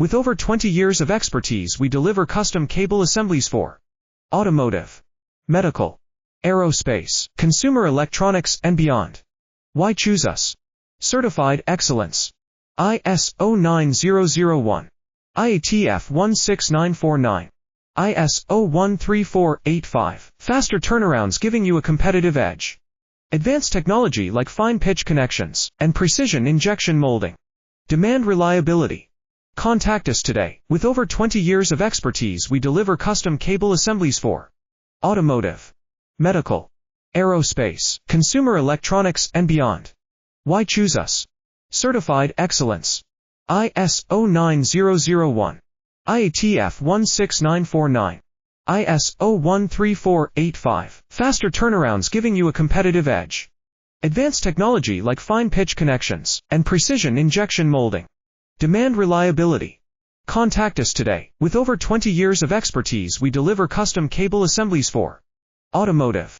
With over 20 years of expertise, we deliver custom cable assemblies for automotive, medical, aerospace, consumer electronics, and beyond. Why choose us? Certified excellence. ISO 9001, IATF 16949, ISO 13485. Faster turnarounds giving you a competitive edge. Advanced technology like fine pitch connections and precision injection molding. Demand reliability. Contact us today. With over 20 years of expertise, we deliver custom cable assemblies for automotive, medical, aerospace, consumer electronics, and beyond. Why choose us? Certified excellence. ISO 9001, IATF 16949, ISO 13485. Faster turnarounds giving you a competitive edge. Advanced technology like fine pitch connections and precision injection molding. Demand reliability. Contact us today. With over 20 years of expertise, we deliver custom cable assemblies for automotive,